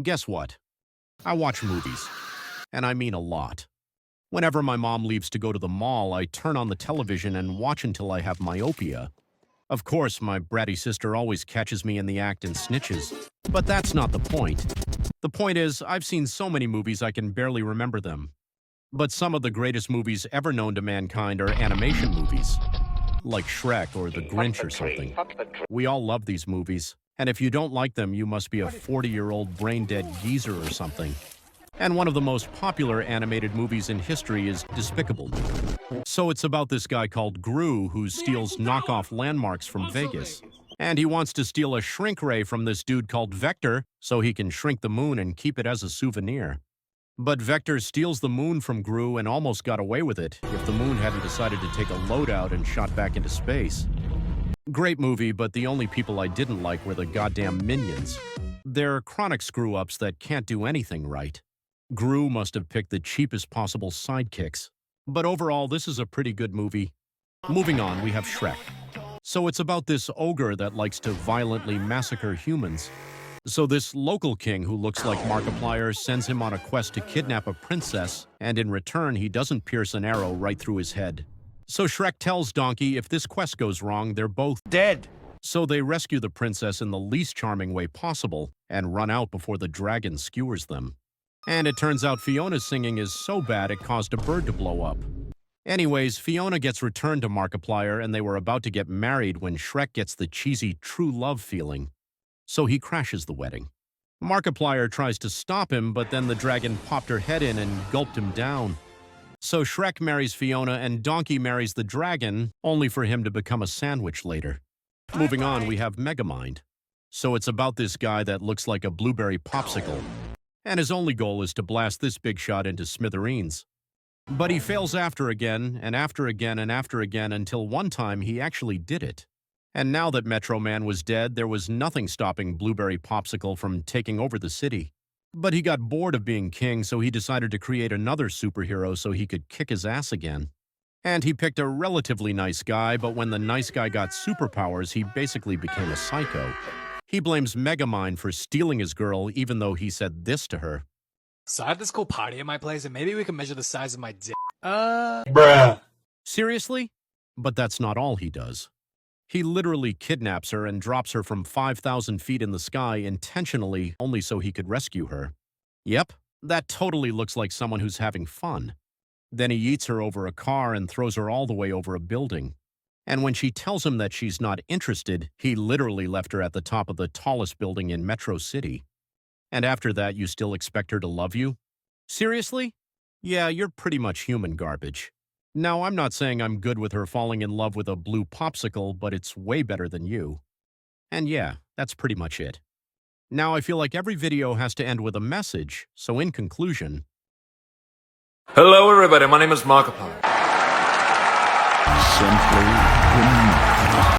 Guess what? I watch movies, and I mean a lot. Whenever my mom leaves to go to the mall, I turn on the television and watch until I have myopia. Of course, my bratty sister always catches me in the act and snitches. But that's not the point. The point is, I've seen so many movies I can barely remember them. But some of the greatest movies ever known to mankind are animation movies, like Shrek or The Grinch or something. We all love these movies, and if you don't like them, you must be a 40-year-old brain-dead geezer or something. And one of the most popular animated movies in history is Despicable Me. So it's about this guy called Gru who steals knockoff landmarks from Vegas. And he wants to steal a shrink ray from this dude called Vector so he can shrink the moon and keep it as a souvenir. But Vector steals the moon from Gru and almost got away with it if the moon hadn't decided to take a loadout and shot back into space. Great movie, but the only people I didn't like were the goddamn minions. They're chronic screw-ups that can't do anything right. Gru must have picked the cheapest possible sidekicks. But overall, this is a pretty good movie. Moving on, we have Shrek. So it's about this ogre that likes to violently massacre humans. So this local king who looks like Markiplier sends him on a quest to kidnap a princess, and in return, he doesn't pierce an arrow right through his head. So Shrek tells Donkey if this quest goes wrong, they're both dead. So they rescue the princess in the least charming way possible and run out before the dragon skewers them. And it turns out Fiona's singing is so bad it caused a bird to blow up. Anyways, Fiona gets returned to Markiplier and they were about to get married when Shrek gets the cheesy true love feeling. So he crashes the wedding. Markiplier tries to stop him, but then the dragon popped her head in and gulped him down. So Shrek marries Fiona and Donkey marries the dragon, only for him to become a sandwich later. Moving on, we have Megamind. So it's about this guy that looks like a blueberry popsicle, and his only goal is to blast this big shot into smithereens. But he fails after again, and after again, and after again, until one time he actually did it. And now that Metro Man was dead, there was nothing stopping Blueberry Popsicle from taking over the city. But he got bored of being king, so he decided to create another superhero so he could kick his ass again. And he picked a relatively nice guy, but when the nice guy got superpowers, he basically became a psycho. He blames Megamind for stealing his girl, even though he said this to her. So I have this cool party at my place, and maybe we can measure the size of my dick. Bruh. Seriously? But that's not all he does. He literally kidnaps her and drops her from 5,000 feet in the sky intentionally only so he could rescue her. Yep, that totally looks like someone who's having fun. Then he eats her over a car and throws her all the way over a building. And when she tells him that she's not interested, he literally left her at the top of the tallest building in Metro City. And after that, you still expect her to love you? Seriously? Yeah, you're pretty much human garbage. Now, I'm not saying I'm good with her falling in love with a blue popsicle, but it's way better than you. And yeah, that's pretty much it. Now, I feel like every video has to end with a message, so in conclusion... Hello everybody, my name is Markiplier. Simply